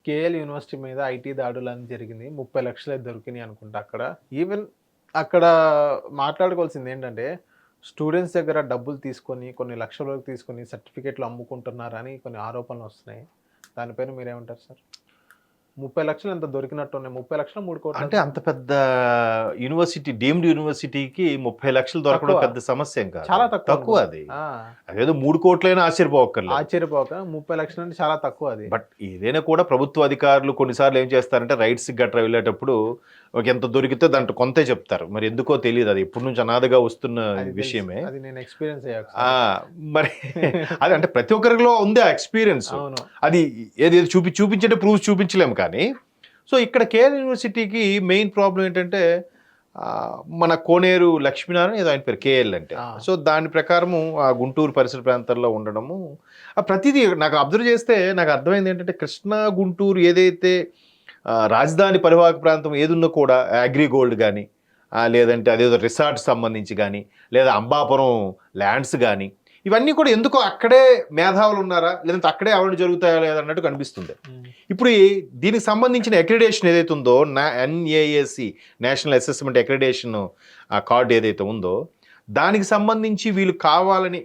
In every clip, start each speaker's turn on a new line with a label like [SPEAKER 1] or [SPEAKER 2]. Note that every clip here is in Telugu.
[SPEAKER 1] కేఎల్ యూనివర్సిటీ మీద ఐటీ దాడులని జరిగింది. 30 లక్షలే దొరికినాయి అనుకుంటా అక్కడ. ఈవెన్ అక్కడ మాట్లాడుకోవాల్సింది ఏంటంటే, స్టూడెంట్స్ దగ్గర డబ్బులు తీసుకొని, కొన్ని లక్షల వరకు తీసుకొని సర్టిఫికేట్లు అమ్ముకుంటున్నారని కొన్ని ఆరోపణలొస్తున్నాయి. దానిపైన మీరేమంటారు సార్? 30 లక్షలు ఎంత దొరికినట్టున్నాయి. 30 లక్షలు 3 కోట్ల
[SPEAKER 2] అంటే అంత పెద్ద యూనివర్సిటీ, డీమ్డ్ యూనివర్సిటీకి 30 లక్షలు దొరకడం
[SPEAKER 1] తక్కువ.
[SPEAKER 2] పెద్ద సమస్య ఏం కాదు.
[SPEAKER 1] చాలా తక్కువ
[SPEAKER 2] తక్కువ అది.
[SPEAKER 1] ఆ!
[SPEAKER 2] అదేదో 3 కోట్లైనా ఆశ్చర్యపోవక్కర్లేదు.
[SPEAKER 1] ఆశ్చర్యపోక 30 లక్షలు అంటే చాలా తక్కువ అది.
[SPEAKER 2] బట్ ఏదైనా కూడా ప్రభుత్వ అధికారులు కొన్నిసార్లు ఏం చేస్తారంటే రైట్స్ గట్రా వెళ్ళేటప్పుడు ఒక ఎంత దొరికితే దాంట్లో కొంతే చెప్తారు. మరి ఎందుకో తెలియదు, అది ఎప్పటి నుంచి అనాథగా వస్తున్న
[SPEAKER 1] అది
[SPEAKER 2] విషయమే.
[SPEAKER 1] తెలుసు. అది నేను ఎక్స్‌పీరియన్స్ అయ్యా
[SPEAKER 2] ఆ,
[SPEAKER 1] ఒకసారి.
[SPEAKER 2] మరి అది అంటే ప్రతి ఒక్కరిలో ఉంది ఆ ఎక్స్పీరియన్స్.
[SPEAKER 1] అవును.
[SPEAKER 2] అది ఏది చూపించే ప్రూఫ్ చూపించలేము. కానీ సో ఇక్కడ కేఎల్ యూనివర్సిటీకి మెయిన్ ప్రాబ్లం ఏంటంటే మన కోనేరు లక్ష్మీనారాయణ ఏదో ఆయన పేరు కేఎల్ అంటే. సో దాని ప్రకారము ఆ గుంటూరు పరిసర ప్రాంతాల్లో ఉండడము ప్రతిదీ నాకు అబ్జర్వ్ చేస్తే నాకు అర్థమైంది ఏంటంటే, కృష్ణా గుంటూరు ఏదైతే రాజధాని పరివాహక ప్రాంతం ఏదున్నా కూడా అగ్రిగోల్డ్ కానీ లేదంటే అదేదో రిసార్ట్స్ సంబంధించి కానీ లేదా అంబాపురం ల్యాండ్స్ కానీ ఇవన్నీ కూడా ఎందుకో అక్కడే మేధావులు ఉన్నారా లేదంటే అక్కడే అవినీతి జరుగుతాయా లేదన్నట్టు కనిపిస్తుంది. ఇప్పుడు దీనికి సంబంధించిన అక్రిడేషన్ ఏదైతే ఉందో NAAC national assessment accreditation card ఏదైతే ఉందో దానికి సంబంధించి వీళ్ళు కావాలని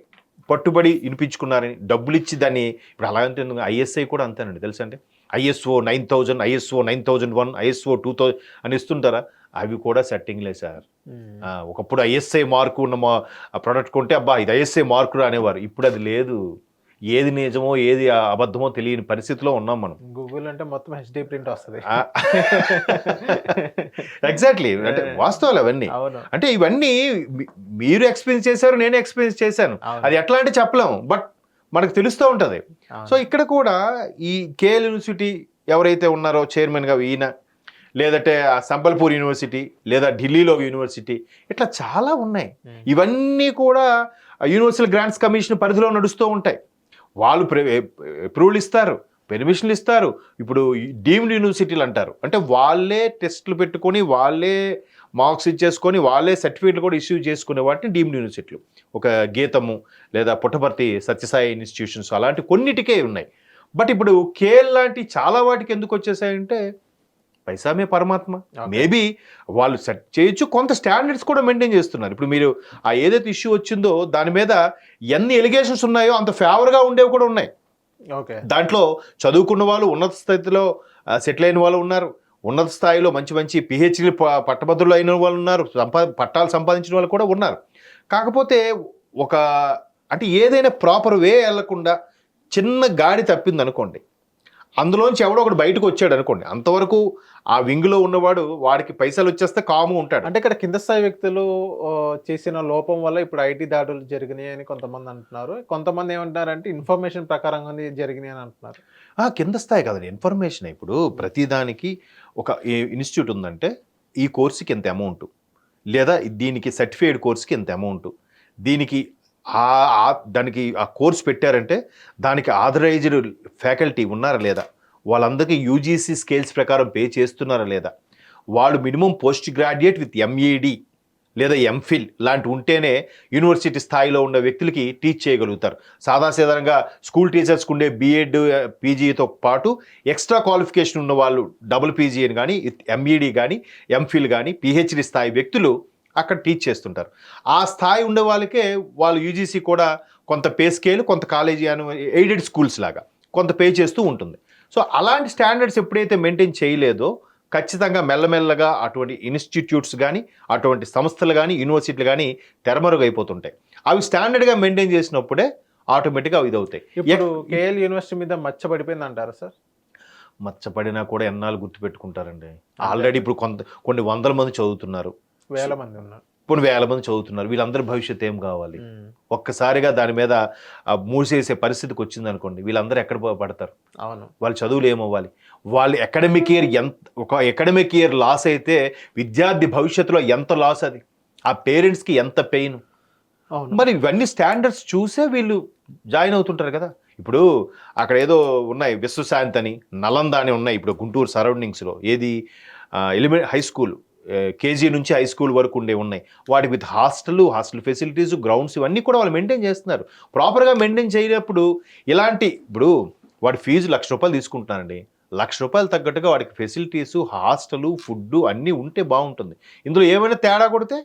[SPEAKER 2] పట్టుబడి వినిపించుకున్నారని డబ్బులు ఇచ్చి దాన్ని ఇప్పుడు అలాంటి ISI కూడా అంతేనండి తెలుసా అండి. ISO 9000, ISO 9001, ISO 2000 అని ఇస్తుంటారా, అవి కూడా సెట్టింగ్లే సార్. ఒకప్పుడు ISI మార్కు ఉన్న మా ప్రోడక్ట్ కొంటే అబ్బా ఇది ISI మార్కు అనేవారు. ఇప్పుడు అది లేదు. ఏది నిజమో ఏది అబద్ధమో తెలియని పరిస్థితిలో ఉన్నాం మనం.
[SPEAKER 1] గూగుల్ అంటే మొత్తం HD ప్రింట్ వస్తుంది.
[SPEAKER 2] ఎగ్జాక్ట్లీ, అంటే వాస్తవాలు అవన్నీ. అంటే ఇవన్నీ మీరు ఎక్స్పీరియన్స్ చేశారు, నేను ఎక్స్పీరియన్స్ చేశాను. అది ఎట్లా అంటే చెప్పలేము, బట్ మనకు తెలుస్తూ ఉంటుంది. సో ఇక్కడ కూడా ఈ కేఎల్ యూనివర్సిటీ ఎవరైతే ఉన్నారో చైర్మన్గా ఈయన, లేదంటే సంబల్పూర్ యూనివర్సిటీ లేదా ఢిల్లీలో యూనివర్సిటీ, ఇట్లా చాలా ఉన్నాయి. ఇవన్నీ కూడా యూనివర్సల్ గ్రాంట్స్ కమిషన్ పరిధిలో నడుస్తూ ఉంటాయి. వాళ్ళు అప్రూవల్ ఇస్తారు, పెర్మిషన్లు ఇస్తారు. ఇప్పుడు డీమ్డ్ యూనివర్సిటీలు అంటారు, అంటే వాళ్ళే టెస్టులు పెట్టుకొని వాళ్ళే మార్క్స్ ఇచ్చేసుకొని వాళ్ళే సర్టిఫికేట్లు కూడా ఇష్యూ చేసుకునే వాటిని డీమ్డ్ యూనివర్సిటీలు. ఒక గీతము లేదా పుట్టపర్తి సత్యసాయి ఇన్స్టిట్యూషన్స్ అలాంటి కొన్నిటికే ఉన్నాయి. బట్ ఇప్పుడు కేఎల్ లాంటి చాలా వాటికి ఎందుకు వచ్చేసాయంటే పైసామే పరమాత్మ. మేబీ వాళ్ళు సెట్ చేయొచ్చు, కొంత స్టాండర్డ్స్ కూడా మెయింటైన్ చేస్తున్నారు. ఇప్పుడు మీరు ఏదైతే ఇష్యూ వచ్చిందో దాని మీద ఎన్ని ఎలిగేషన్స్ ఉన్నాయో అంత ఫేవర్గా ఉండేవి కూడా ఉన్నాయి. దాంట్లో చదువుకున్న వాళ్ళు, ఉన్నత స్థితిలో సెటిల్ అయిన వాళ్ళు ఉన్నారు, ఉన్నత స్థాయిలో మంచి మంచి PhD పట్టభద్రులు అయిన వాళ్ళు ఉన్నారు, పట్టాలు సంపాదించిన వాళ్ళు కూడా ఉన్నారు. కాకపోతే అంటే ఏదైనా ప్రాపర్ వే వెళ్లకుండా చిన్న గాడి తప్పింది అనుకోండి, అందులోంచి ఎవడో ఒకటి బయటకు వచ్చాడు అనుకోండి, అంతవరకు ఆ వింగ్లో ఉన్నవాడు వాడికి పైసలు వచ్చేస్తే కాము ఉంటాడు.
[SPEAKER 1] అంటే ఇక్కడ కింద స్థాయి వ్యక్తులు చేసిన లోపం వల్ల ఇప్పుడు ఐటీ దాడులు జరిగినాయి అని కొంతమంది అంటున్నారు. కొంతమంది ఏమంటున్నారంటే ఇన్ఫర్మేషన్ ప్రకారంగా జరిగినాయి అని అంటున్నారు.
[SPEAKER 2] కింద స్థాయి కదండి, ఇన్ఫర్మేషన్. ఇప్పుడు ప్రతిదానికి ఒక ఇన్స్టిట్యూట్ ఉందంటే ఈ కోర్సుకి ఎంత అమౌంట్, లేదా దీనికి సర్టిఫైడ్ కోర్సుకి ఎంత అమౌంట్, దీనికి దానికి ఆ కోర్స్ పెట్టారంటే దానికి ఆథరైజ్డ్ ఫ్యాకల్టీ ఉన్నారా లేదా, వాళ్ళందరికీ UGC స్కేల్స్ ప్రకారం పే చేస్తున్నారా లేదా, వాళ్ళు minimum post graduate with MED లేదా MPhil లాంటి ఉంటేనే యూనివర్సిటీ స్థాయిలో ఉన్న వ్యక్తులకి టీచ్ చేయగలుగుతారు. సాధారణంగా స్కూల్ టీచర్స్కి ఉండే B.Ed PGతో పాటు ఎక్స్ట్రా క్వాలిఫికేషన్ ఉన్న వాళ్ళు PG అని కానీ MED కానీ MPhil కానీ PhD స్థాయి వ్యక్తులు అక్కడ టీచ్ చేస్తుంటారు. ఆ స్థాయి ఉండే వాళ్ళకే వాళ్ళు UGC కూడా కొంత పే స్కేల్, కొంత కాలేజీ ఎయిడెడ్ స్కూల్స్ లాగా కొంత పే చేస్తూ ఉంటుంది. సో అలాంటి స్టాండర్డ్స్ ఎప్పుడైతే మెయింటైన్ చేయలేదో ఖచ్చితంగా మెల్లమెల్లగా అటువంటి ఇన్స్టిట్యూట్స్ కానీ అటువంటి సంస్థలు కానీ యూనివర్సిటీలు కానీ తెరమరుగైపోతుంటాయి. అవి స్టాండర్డ్గా మెయింటైన్ చేసినప్పుడే ఆటోమేటిక్గా ఇది అవుతాయి.
[SPEAKER 1] ఇప్పుడు కేఎల్ యూనివర్సిటీ మీద మచ్చబడిపోయింది అంటారా సార్?
[SPEAKER 2] మచ్చపడినా కూడా ఎన్నాళ్ళు గుర్తుపెట్టుకుంటారండి. ఆల్రెడీ ఇప్పుడు కొన్ని వందల మంది చదువుతున్నారు,
[SPEAKER 1] వేల మంది ఉన్నారు,
[SPEAKER 2] ఇప్పుడు వేల మంది చదువుతున్నారు. వీళ్ళందరి భవిష్యత్తు ఏం కావాలి? ఒక్కసారిగా దాని మీద మూసేసే పరిస్థితికి వచ్చింది అనుకోండి, వీళ్ళందరూ ఎక్కడ పడతారు?
[SPEAKER 1] అవును,
[SPEAKER 2] వాళ్ళ చదువులు ఏమవ్వాలి? వాళ్ళు ఒక అకాడమిక్ ఇయర్ లాస్ అయితే విద్యార్థి భవిష్యత్తులో ఎంత లాస్, అది ఆ పేరెంట్స్కి ఎంత పెయిన్. మరి ఇవన్నీ స్టాండర్డ్స్ చూసే వీళ్ళు జాయిన్ అవుతుంటారు కదా. ఇప్పుడు అక్కడ ఏదో ఉన్నాయి, విశ్వశాంతి అని, నలంద అని ఉన్నాయి ఇప్పుడు గుంటూరు సరౌండింగ్స్లో. ఏది హై స్కూల్, KG నుంచి హై స్కూల్ వరకు ఉన్నాయి. వాటి విత్ హాస్టల్ ఫెసిలిటీస్, గ్రౌండ్స్ ఇవన్నీ కూడా వాళ్ళు మెయింటైన్ చేస్తున్నారు. ప్రాపర్గా మెయింటైన్ చేయనప్పుడు ఇప్పుడు వాడి ఫీజు ₹1,00,000 తీసుకుంటున్నారండి. ₹1,00,000 తగ్గట్టుగా వాడికి ఫెసిలిటీసు, హాస్టలు, ఫుడ్డు అన్నీ ఉంటే బాగుంటుంది. ఇందులో ఏమైనా తేడా కొడితే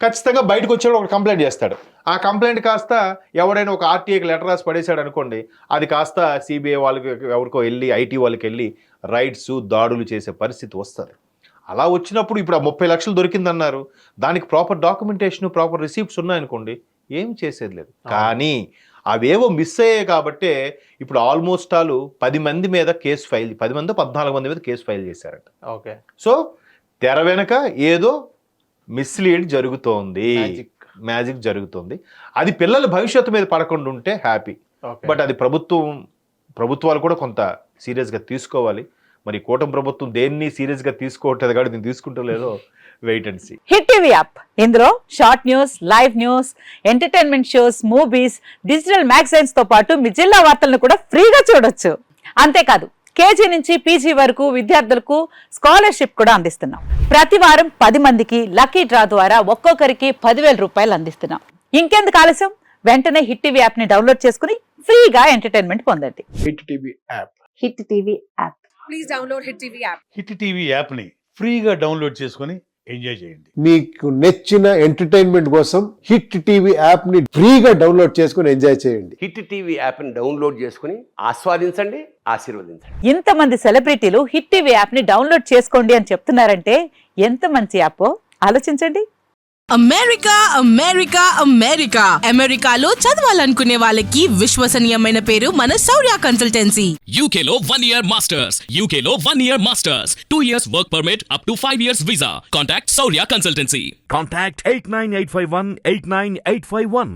[SPEAKER 2] ఖచ్చితంగా బయటకు వచ్చేవాడు ఒక కంప్లైంట్ చేస్తాడు. ఆ కంప్లైంట్ కాస్త ఎవరైనా ఒక ఆర్టీఐకి లెటర్ రాసి పడేశాడు అనుకోండి, అది కాస్త సిబిఐ వాళ్ళకి ఎవరికో వెళ్ళి ఐటీ వాళ్ళకి వెళ్ళి రైడ్స్, దాడులు చేసే పరిస్థితి వస్తుంది. అలా వచ్చినప్పుడు ఇప్పుడు ఆ 30 లక్షలు దొరికిందన్నారు, దానికి ప్రాపర్ డాక్యుమెంటేషన్, ప్రాపర్ రిసీప్ట్స్ ఉన్నాయనుకోండి, ఏం చేసేది లేదు. కానీ అవేవో మిస్ అయ్యాయి కాబట్టే ఇప్పుడు ఆల్మోస్ట్ 10 మంది మీద కేసు ఫైల్, 10 మంది 14 మంది మీద కేసు ఫైల్ చేశారట.
[SPEAKER 1] ఓకే.
[SPEAKER 2] సో తెర వెనక ఏదో మిస్లీడ్ జరుగుతోంది, మ్యాజిక్ జరుగుతుంది. అది పిల్లల భవిష్యత్తు మీద పడకుండా ఉంటే హ్యాపీ. బట్ అది ప్రభుత్వాలు కూడా కొంత సీరియస్గా తీసుకోవాలి. మరి కూటమి ప్రభుత్వం దేన్ని సీరియస్గా తీసుకోవట్లేదు కాబట్టి నేను తీసుకుంటలేదో wait and see.
[SPEAKER 3] Hit TV app, ఇందులో short news, live news, entertainment shows, movies, digital magazines తో పాటు మీ జిల్లా వార్తలను కూడా ఫ్రీగా చూడొచ్చు. అంతేకాదు కేజీ నుంచి పీజీ వరకు విద్యార్థులకు స్కాలర్షిప్ కూడా అందిస్తున్నాం. ప్రతి వారం 10 మందికి లక్కీ డ్రా ద్వారా ఒక్కొక్కరికి 10,000 రూపాయలు అందిస్తున్నాం. ఇంకెందుకు ఆలస్యం, వెంటనే హిట్ టీవీ యాప్ ని డౌన్లోడ్ చేసుకుని ఫ్రీగా ఎంటర్టైన్మెంట్ పొందండి.
[SPEAKER 1] Hit TV app.
[SPEAKER 3] Hit TV app.
[SPEAKER 4] Please download hit TV app.
[SPEAKER 5] Hit TV యాప్ని ఫ్రీగా డౌన్లోడ్ చేసుకొని ఎంజాయ్ చేయండి.
[SPEAKER 6] మీకు నచ్చిన ఎంటర్టైన్మెంట్ కోసం హిట్ టీవీ యాప్ ని ఫ్రీగా డౌన్లోడ్ చేసుకుని ఎంజాయ్ చేయండి.
[SPEAKER 7] హిట్ టీవీ యాప్ని డౌన్లోడ్ చేసుకుని ఆస్వాదించండి, ఆశీర్వదించండి.
[SPEAKER 3] ఇంతమంది సెలబ్రిటీలు హిట్ టీవీ యాప్ ని డౌన్లోడ్ చేసుకోండి అని చెప్తున్నారంటే ఎంత మంచి యాప్ ఆలోచించండి.
[SPEAKER 4] అమెరికా అమెరికా అమెరికా అమెరికాలో చదవాలనుకునే వాళ్ళకి విశ్వసనీయమైన పేరు మన శౌర్య కన్సల్టెన్సీ.
[SPEAKER 8] UK లో 1 year masters. UK లో 1 year masters. 2 years work permit up to 5 years visa. Contact Saurya Consultancy.
[SPEAKER 9] Contact 89851 89851.